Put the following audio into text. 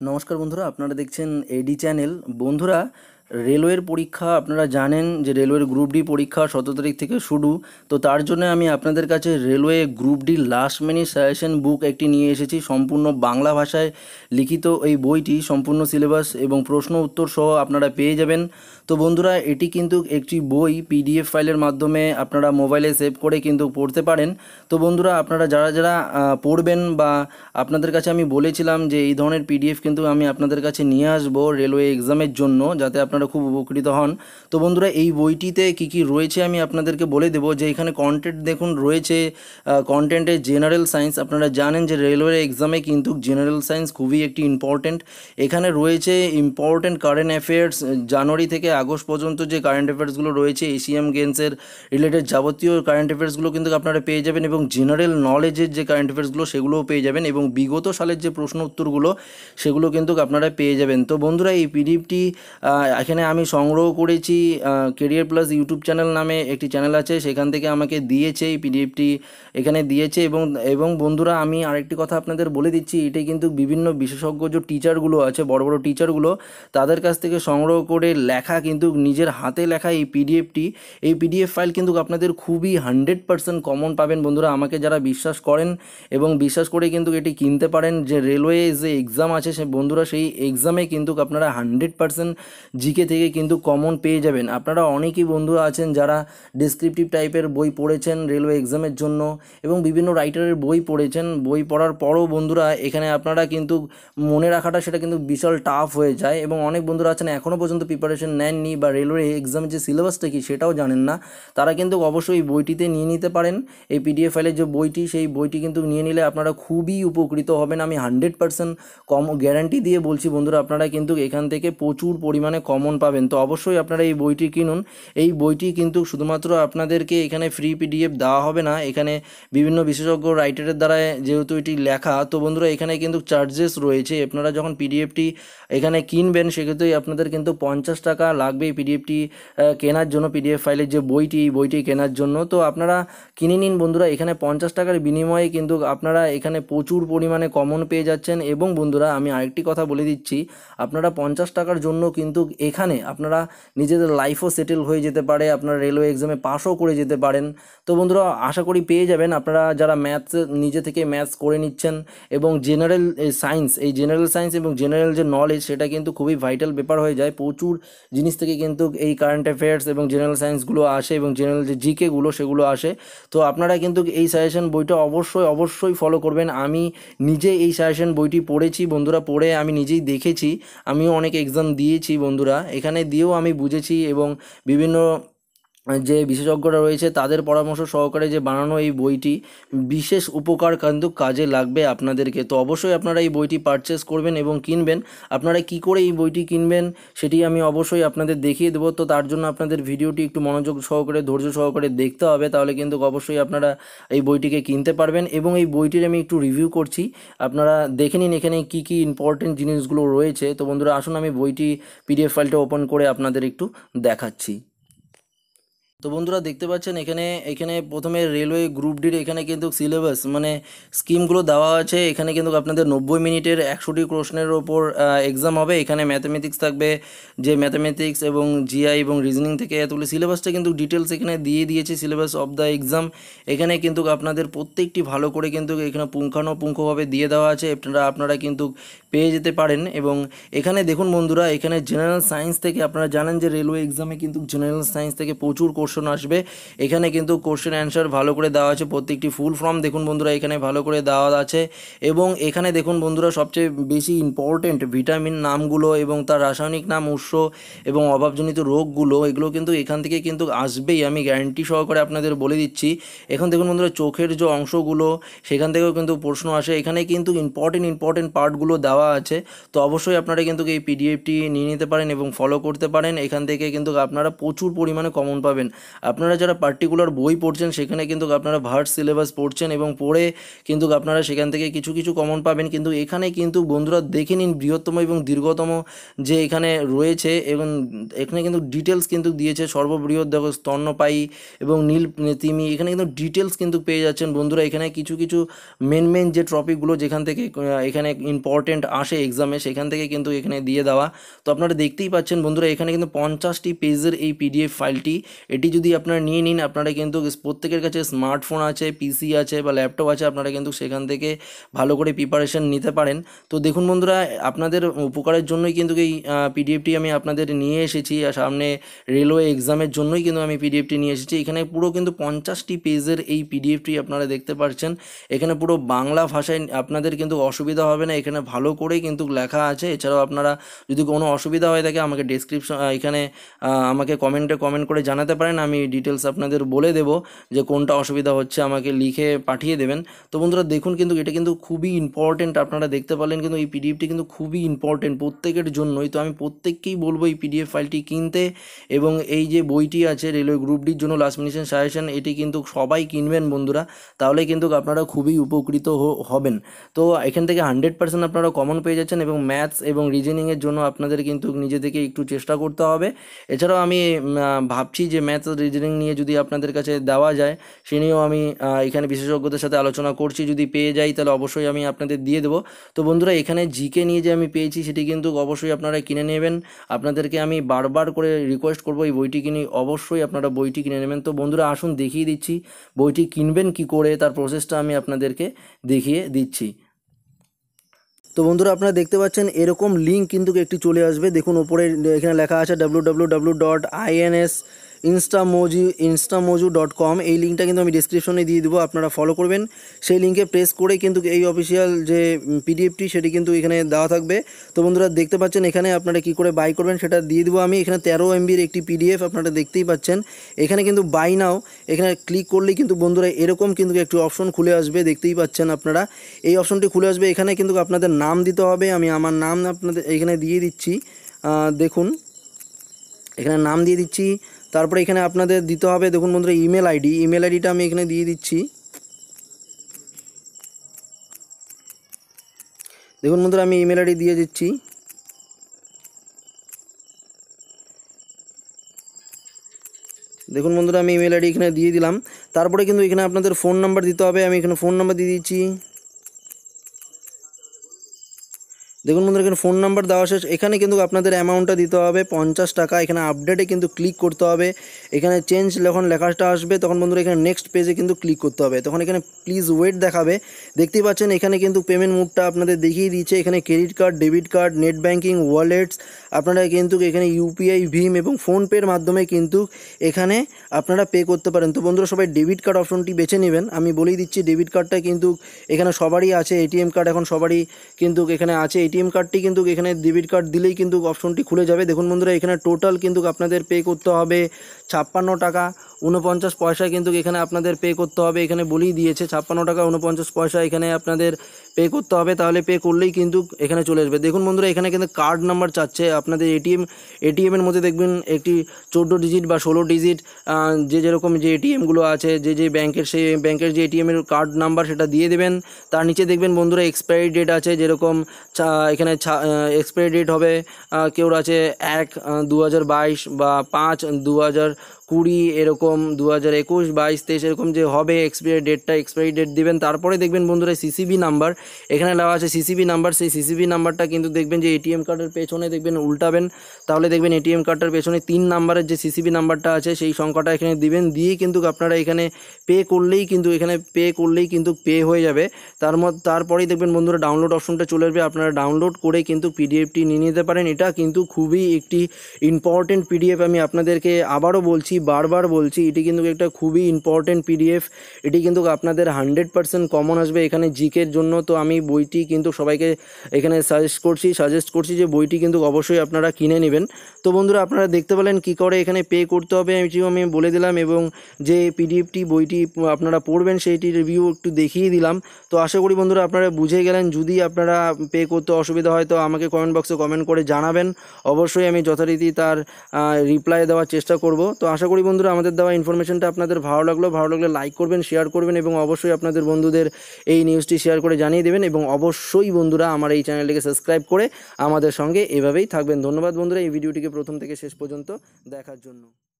নমস্কার বন্ধুরা, আপনারা দেখছেন এডি চ্যানেল। বন্ধুরা, রেলওয়ের পরীক্ষা আপনারা জানেন যে রেলওয়ের গ্রুপ ডি পরীক্ষা 17 তারিখ থেকে শুরু। তো তার জন্য আমি আপনাদের কাছে railway group D last minute suggestion বুক একটি নিয়ে এসেছি। সম্পূর্ণ বাংলা ভাষায় লিখিত এই বইটি সম্পূর্ণ সিলেবাস এবং প্রশ্ন উত্তর সহ আপনারা পেয়ে যাবেন। তো বন্ধুরা, এটি কিন্তু একটি বই পিডিএফ ফাইলের মাধ্যমে আপনারা মোবাইলে সেভ করে কিন্তু পড়তে পারেন। তো বন্ধুরা, আপনারা যারা যারা পড়বেন বা আপনাদের কাছে আমি বলেছিলাম যে এই ধরনের পিডিএফ কিন্তু আমি আপনাদের কাছে নিয়ে আসবো রেলওয়ে এক্সামের জন্য, যাতে আপনারা খুব উপকৃত হন। তো বন্ধুরা, এই বইটিতে কি কি রয়েছে আমি আপনাদেরকে বলে দেবো। যে এখানে কন্টেন্ট দেখুন রয়েছে, কন্টেন্টে জেনারেল সায়েন্স। আপনারা জানেন যে রেলওয়ে এক্সামে কিন্তু জেনারেল সায়েন্স খুবই একটি ইম্পর্টেন্ট। এখানে রয়েছে ইম্পর্টেন্ট কারেন্ট অ্যাফেয়ার্স, জানুয়ারি থেকে আগস্ট পর্যন্ত যে কারেন্ট অ্যাফেয়ার্সগুলো রয়েছে, এশিয়ান গেমসের রিলেটেড যাবতীয় কারেন্ট অ্যাফেয়ার্সগুলো কিন্তু আপনারা পেয়ে যাবেন, এবং জেনারেল নলেজের যে কারেন্ট অ্যাফেয়ার্সগুলো সেগুলোও পেয়ে যাবেন, এবং বিগত সালের যে প্রশ্ন উত্তরগুলো সেগুলো কিন্তু আপনারা পেয়ে যাবেন। তো বন্ধুরা, এই পিডিএফটি এখানে আমি সংগ্রহ করেছি। কেরিয়ার প্লাস ইউটিউব চ্যানেল নামে একটি চ্যানেল আছে, সেখান থেকে আমাকে দিয়েছে এই পিডিএফটি, এখানে দিয়েছে। এবং এবং বন্ধুরা, আমি আরেকটি কথা আপনাদের বলে দিচ্ছি, এটাই কিন্তু বিভিন্ন বিশেষজ্ঞ যে টিচারগুলো আছে, বড় বড় টিচারগুলো, তাদের কাছ থেকে সংগ্রহ করে লেখা, কিন্তু নিজের হাতে লেখা এই পিডিএফটি। এই পিডিএফ ফাইল কিন্তু আপনাদের খুবই 100% কমন পাবেন। বন্ধুরা, আমাকে যারা বিশ্বাস করেন এবং বিশ্বাস করে কিন্তু এটি কিনতে পারেন, যে রেলওয়ে যে এক্সাম আছে সে বন্ধুরা, সেই এক্সামে কিন্তু আপনারা 100% জিকে থেকে কিন্তু কমন পেয়ে যাবেন। আপনারা অনেকেই বন্ধুরা আছেন যারা ডেসক্রিপটিভ টাইপের বই পড়েছেন রেলওয়ে এক্সামের জন্য, এবং বিভিন্ন রাইটারের বই পড়েছেন। বই পড়ার পরও বন্ধুরা এখানে আপনারা কিন্তু মনে রাখাটা সেটা কিন্তু বিশাল টাফ হয়ে যায়, এবং অনেক বন্ধুরা আছেন এখনও পর্যন্ত প্রিপারেশন নেননি বা রেলওয়ে এক্সামের যে সিলেবাসটা কি সেটাও জানেন না। তারা কিন্তু অবশ্যই এই বইটিতে নিয়ে নিতে পারেন। এই পিডিএফ ফাইলের যে বইটি, সেই বইটি কিন্তু নিয়ে নিলে আপনারা খুবই উপকৃত হবেন। আমি 100% কম গ্যারান্টি দিয়ে বলছি বন্ধুরা, আপনারা কিন্তু এখান থেকে প্রচুর পরিমাণে কমন পাবেন। তো অবশ্যই আপনারা এই বইটি কিনুন। এই বইটি কিন্তু শুধুমাত্র আপনাদেরকে এখানে ফ্রি পিডিএফ দেওয়া হবে না, এখানে বিভিন্ন বিশেষজ্ঞ রাইটারের দ্বারা যেহেতু এটি লেখা, তো বন্ধুরা এখানে কিন্তু চার্জেস রয়েছে। আপনারা যখন পিডিএফটি এখানে কিনবেন, সেক্ষেত্রে আপনাদের কিন্তু 50 টাকা লাগবে এই পিডিএফটি কেনার জন্য। পিডিএফ ফাইলের যে বইটি, এই বইটি কেনার জন্য তো আপনারা কিনে নিন বন্ধুরা। এখানে 50 টাকার বিনিময়ে কিন্তু আপনারা এখানে প্রচুর পরিমাণে কমন পেয়ে যাচ্ছেন। এবং বন্ধুরা, আমি আরেকটি কথা বলে দিচ্ছি, আপনারা 50 টাকার জন্য কিন্তু এখানে আপনারা নিজেদের লাইফও সেটেল হয়ে যেতে পারে, আপনারা রেলওয়ে এক্সামে পাসও করে যেতে পারেন। তো বন্ধুরা, আশা করি পেয়ে যাবেন। আপনারা যারা ম্যাথস নিজে থেকে ম্যাথস করে নিচ্ছেন, এবং জেনারেল সায়েন্স, এই জেনারেল সায়েন্স এবং জেনারেল যে নলেজ, সেটা কিন্তু খুবই ভাইটাল ব্যাপার হয়ে যায়। প্রচুর জিনিস থেকে কিন্তু এই কারেন্ট অ্যাফেয়ার্স এবং জেনারেল সায়েন্সগুলো আসে, এবং জেনারেল যে জিকেগুলো সেগুলো আসে। তো আপনারা কিন্তু এই সাজেশন বইটা অবশ্যই অবশ্যই ফলো করবেন। আমি নিজে এই সাজেশন বইটি পড়েছি বন্ধুরা, পড়ে আমি নিজেই দেখেছি। আমিও অনেক এক্সাম দিয়েছি বন্ধুরা, এখানে দিয়েও আমি বুঝেছি, এবং বিভিন্ন যে বিশেষজ্ঞরা রয়েছে তাদের পরামর্শ সহকারে যে বানানো এই বইটি বিশেষ উপকার কিন্তু কাজে লাগবে আপনাদেরকে। তো অবশ্যই আপনারা এই বইটি পারচেস করবেন এবং কিনবেন। আপনারা কি করে এই বইটি কিনবেন সেটি আমি অবশ্যই আপনাদের দেখিয়ে দেবো। তো তার জন্য আপনাদের ভিডিওটি একটু মনোযোগ সহকারে, ধৈর্য সহকারে দেখতে হবে, তাহলে কিন্তু অবশ্যই আপনারা এই বইটিকে কিনতে পারবেন। এবং এই বইটির আমি একটু রিভিউ করছি, আপনারা দেখে নিন এখানে কি কি ইম্পর্টেন্ট জিনিসগুলো রয়েছে। তো বন্ধুরা, আসুন আমি বইটি পিডিএফ ফাইলটা ওপেন করে আপনাদের একটু দেখাচ্ছি। তো বন্ধুরা, দেখতে পাচ্ছেন এখানে এখানে প্রথমে রেলওয়ে গ্রুপ ডির এখানে কিন্তু সিলেবাস মানে স্কিমগুলো দেওয়া আছে। এখানে কিন্তু আপনাদের 90 মিনিটের 100টি প্রশ্নের ওপর এক্সাম হবে। এখানে ম্যাথামেটিক্স থাকবে, যে ম্যাথামেটিক্স এবং জিআই এবং রিজনিং থেকে এতগুলো সিলেবাসটা কিন্তু ডিটেলস এখানে দিয়ে দিয়েছে, সিলেবাস অফ দ্য এক্সাম। এখানে কিন্তু আপনাদের প্রত্যেকটি ভালো করে কিন্তু এখানে পুঙ্খানুপুঙ্খভাবে দিয়ে দেওয়া আছে, আপনারা কিন্তু পেয়ে যেতে পারেন। এবং এখানে দেখুন বন্ধুরা, এখানে জেনারেল সায়েন্স থেকে, আপনারা জানেন যে রেলওয়ে এক্সামে কিন্তু জেনারেল সায়েন্স থেকে প্রচুর কোশ্চেন আসবে। এখানে কিন্তু কোশ্চেন অ্যান্সার ভালো করে দেওয়া আছে, প্রত্যেকটি ফুল ফর্ম দেখুন বন্ধুরা এখানে ভালো করে দেওয়া আছে। এবং এখানে দেখুন বন্ধুরা, সবচেয়ে বেশি ইম্পর্টেন্ট ভিটামিন নামগুলো এবং তার রাসায়নিক নাম, উৎস এবং অভাবজনিত রোগগুলো, এগুলো কিন্তু এখান থেকে কিন্তু আসবেই, আমি গ্যারান্টি সহকারে আপনাদের বলে দিচ্ছি। এখন দেখুন বন্ধুরা, চোখের যে অংশগুলো সেখান থেকেও কিন্তু প্রশ্ন আসে। এখানে কিন্তু ইম্পর্টেন্ট পার্টগুলো দেওয়া আছে। তো অবশ্যই আপনারা কিন্তু এই পিডিএফটি নিয়ে নিতে পারেন এবং ফলো করতে পারেন। এখান থেকে কিন্তু আপনারা প্রচুর পরিমাণে কমন পাবেন। আপনারা যারা পার্টিকুলার বই পড়ছেন সেখানে কিন্তু আপনারা ভার্স সিলেবাস পড়ছেন এবং পড়ে কিন্তু আপনারা সেখান থেকে কিছু কিছু কমন পাবেন, কিন্তু এখানে কিন্তু বন্ধুরা দেখে নিন বৃহত্তম এবং দীর্ঘতম যে এখানে রয়েছে, এবং এখানে কিন্তু ডিটেলস কিন্তু দিয়েছে। সর্ববৃহৎ দেখো স্তন্যপায়ী এবং নীল তিমি, এখানে কিন্তু ডিটেলস কিন্তু পেয়ে যাচ্ছেন বন্ধুরা। এখানে কিছু কিছু মেন যে টপিকগুলো যেখান থেকে এখানে ইম্পর্টেন্ট আসে এক্সামে, সেখান থেকে কিন্তু এখানে দিয়ে দেওয়া। তো আপনারা দেখতেই পাচ্ছেন বন্ধুরা, এখানে কিন্তু 50টি পেজের এই পিডিএফ ফাইলটি, এটি যদি আপনারা নিয়ে নিন, আপনারা কিন্তু প্রত্যেকের কাছে স্মার্টফোন আছে, পিসি আছে বা ল্যাপটপ আছে, আপনারা কিন্তু সেখান থেকে ভালো করে প্রিপারেশন নিতে পারেন। তো দেখুন বন্ধুরা, আপনাদের উপকারের জন্যই কিন্তু এই পিডিএফটি আমি আপনাদের নিয়ে এসেছি, আর সামনে রেলওয়ে এক্সামের জন্যই কিন্তু আমি পিডিএফটি নিয়ে এসেছি। এখানে পুরো কিন্তু 50টি পেজের এই পিডিএফটি আপনারা দেখতে পাচ্ছেন। এখানে পুরো বাংলা ভাষায়, আপনাদের কিন্তু অসুবিধা হবে না, এখানে ভালো করেই কিন্তু লেখা আছে। এছাড়াও আপনারা যদি কোনো অসুবিধা হয়ে থাকে আমাকে ডেসক্রিপশন এখানে আমাকে কমেন্ট করে জানাতে পারেন, আমি ডিটেলস আপনাদের বলে দেব যে কোনটা অসুবিধা হচ্ছে, আমাকে লিখে পাঠিয়ে দেবেন। তো বন্ধুরা দেখুন, কিন্তু এটা কিন্তু খুবই ইম্পর্টেন্ট, আপনারা দেখতে পারলেন কিন্তু এই পিডিএফটি কিন্তু খুবই ইম্পর্টেন্ট প্রত্যেকের জন্যই। তো আমি প্রত্যেককেই বলবো এই পিডিএফ ফাইলটি কিনতে, এবং এই যে বইটি আছে রেলওয়ে গ্রুপ ডির জন্য লাস্ট মিনিট সাজেশন, এটি কিন্তু সবাই কিনবেন বন্ধুরা, তাহলে কিন্তু আপনারা খুবই উপকৃত হবেন। তো এখান থেকে 100% আপনারা কমন পেয়ে যাচ্ছেন, এবং ম্যাথস এবং রিজনিংয়ের জন্য আপনাদের কিন্তু নিজে থেকে একটু চেষ্টা করতে হবে। এছাড়াও আমি ভাবছি যে ম্যাথস রিজনিং নিয়ে যদি আপনাদের কাছে দেওয়া যায়, সে নিয়েও আমি এখানে বিশেষজ্ঞদের সাথে আলোচনা করছি, যদি পেয়ে যাই তাহলে অবশ্যই আমি আপনাদের দিয়ে দেবো। তো বন্ধুরা, এখানে জিকে নিয়ে যে আমি পেয়েছি সেটি কিন্তু অবশ্যই আপনারা কিনে নেবেন। আপনাদেরকে আমি বারবার করে রিকোয়েস্ট করবো এই বইটি কিনে, অবশ্যই আপনারা বইটি কিনে নেবেন। তো বন্ধুরা আসুন দেখিয়ে দিচ্ছি বইটি কিনবেন কি করে, তার প্রসেসটা আমি আপনাদেরকে দেখিয়ে দিচ্ছি। তো বন্ধুরা আপনারা দেখতে পাচ্ছেন এরকম লিঙ্ক কিন্তু একটি চলে আসবে, দেখুন ওপরে এখানে লেখা আছে www.instamoju.com। এই লিঙ্কটা কিন্তু আমি ডিসক্রিপশনে দিয়ে দেবো, আপনারা ফলো করবেন। সেই লিঙ্কে প্রেস করে কিন্তু এই অফিসিয়াল যে পিডিএফটি সেটি কিন্তু এখানে দেওয়া থাকবে। তো বন্ধুরা দেখতে পাচ্ছেন এখানে আপনারা কি করে বাই করবেন সেটা দিয়ে দেবো আমি। এখানে 13 MBর একটি পিডিএফ আপনারা দেখতেই পাচ্ছেন। এখানে কিন্তু বাই নাও এখানে ক্লিক করলেই কিন্তু বন্ধুরা এরকম কিন্তু একটি অপশন খুলে আসবে, দেখতেই পাচ্ছেন আপনারা এই অপশনটি খুলে আসবে। এখানে কিন্তু আপনাদের নাম দিতে হবে, আমি আমার নাম আপনাদের এখানে দিয়ে দিচ্ছি। দেখুন এখানে নাম দিয়ে দিচ্ছি, তারপরে এখানে আপনাদের দিতে হবে, দেখুন বন্ধুরা ইমেল আইডিটা আমি এখানে দিয়ে দিচ্ছি। দেখুন বন্ধুরা আমি ইমেল আইডি দিয়ে দিচ্ছি। দেখুন বন্ধুরা আমি ইমেল আইডি এখানে দিয়ে দিলাম। তারপরে কিন্তু এখানে আপনাদের ফোন নাম্বার দিতে হবে, আমি এখানে ফোন নাম্বার দিয়ে দিচ্ছি। দেখুন বন্ধুরা এখানে ফোন নাম্বার দেওয়া শেষ। এখানে কিন্তু আপনাদের অ্যামাউন্টটা দিতে হবে 50 টাকা। এখানে আপডেটে কিন্তু ক্লিক করতে হবে, এখানে চেঞ্জ যখন লেখাটা আসবে তখন বন্ধুরা এখানে নেক্সট পেজে কিন্তু ক্লিক করতে হবে, তখন এখানে প্লিজ ওয়েট দেখাবে। দেখতেই পাচ্ছেন এখানে কিন্তু পেমেন্ট মোডটা আপনাদের দেখিয়ে দিচ্ছে। এখানে credit card, debit card, net banking, wallets, আপনারা কিন্তু এখানে ইউপিআই, ভীম এবং ফোনপের মাধ্যমে কিন্তু এখানে আপনারা পে করতে পারেন। তো বন্ধুরা সবাই ডেবিট কার্ড অপশনটি বেছে নেবেন, আমি বলেই দিচ্ছি ডেবিট কার্ডটা কিন্তু এখানে সবারই আছে। এটিএম কার্ড এখন সবারই কিন্তু এখানে আছে, এটিএম কার্ডটি কিন্তু এখানে ডেবিট কার্ড দিলেই কিন্তু অপশনটি খুলে যাবে। দেখুন বন্ধুরা এখানে টোটাল কিন্তু আপনাদের পে করতে হবে 56 টাকা 49 পয়সা কিন্তু এখানে আপনাদের পে করতে হবে। এখানে বলেই দিয়েছে 56 টাকা 49 পয়সা এখানে আপনাদের পে করতে হবে, তাহলে পে করলেই কিন্তু এখানে চলে আসবে। দেখুন বন্ধুরা এখানে কিন্তু কার্ড নাম্বার চাচ্ছে আপনাদের। এটিএমের মধ্যে দেখবেন একটি 14 ডিজিট বা 16 ডিজিট যেরকম যে এটিএমগুলো আছে, যে ব্যাংকের, সেই ব্যাংকের যে এটিএমের কার্ড নাম্বার সেটা দিয়ে দেবেন। তার নিচে দেখবেন বন্ধুরা এক্সপায়ারি ডেট আছে, যেরকম এখানে এক্সপায়ারি ডেট হবে কেউর আছে 1/2022 বা 5/2020, এরকম 2021, 22, 23 এরকম যে হবে এক্সপায়ারি ডেট দিবেন। তারপরে দেখবেন বন্ধুরা সিসিবি নাম্বার এখানে দেওয়া আছে, সিসিবি নাম্বার। সেই সিসিবি নাম্বারটা কিন্তু দেখবেন যে এটিএম কার্ডের পেছনে দেখবেন উল্টাবেন, তাহলে দেখবেন এটিএম কার্ডের পেছনে 3 নাম্বারের যে সিসিবি নাম্বারটা আছে সেই সংখ্যাটা এখানে দিবেন, দিয়ে কিন্তু আপনারা এখানে পে করলেই কিন্তু পে হয়ে যাবে। তারপরেই দেখবেন বন্ধুরা ডাউনলোড অপশনটা চলে আসবে, আপনারা ডাউনলোড করে কিন্তু পিডিএফটি নিয়ে নিতে পারেন। এটা কিন্তু খুবই একটি ইম্পর্টেন্ট পিডিএফ, আমি আপনাদেরকে আবারও বলছি, বারবার বলছি, এটি কিন্তু একটা খুবই ইম্পর্টেন্ট পিডিএফ। এটি কিন্তু আপনাদের 100% কমন আসবে এখানে জিকের জন্য। তো আমি বইটি কিন্তু সবাইকে এখানে সাজেস্ট করছি যে বইটি কিন্তু অবশ্যই আপনারা কিনে নেবেন। তো বন্ধুরা আপনারা দেখতে পেলেন কী করে এখানে পে করতে হবে আমি বলে দিলাম, এবং যে পিডিএফটি বইটি আপনারা পড়বেন সেইটির রিভিউ একটু দেখিয়ে দিলাম। তো আশা করি বন্ধুরা আপনারা বুঝে গেলেন। যদি আপনারা পে করতে অসুবিধা হয় তো আমাকে কমেন্ট বক্সে কমেন্ট করে জানাবেন, অবশ্যই আমি যথারীতি তার রিপ্লাই দেওয়ার চেষ্টা করব। তো আশা করি করি বন্ধুরা আমাদের দেওয়া ইনফরমেশনটা আপনাদের ভালো লাগলে লাইক করবেন, শেয়ার করবেন এবং অবশ্যই আপনাদের বন্ধুদের এই নিউজটি শেয়ার করে জানিয়ে দেবেন এবং অবশ্যই বন্ধুরা আমার এই চ্যানেলটিকে সাবস্ক্রাইব করে আমাদের সঙ্গে এভাবেই থাকবেন। ধন্যবাদ বন্ধুরা এই ভিডিওটিকে প্রথম থেকে শেষ পর্যন্ত দেখার জন্য।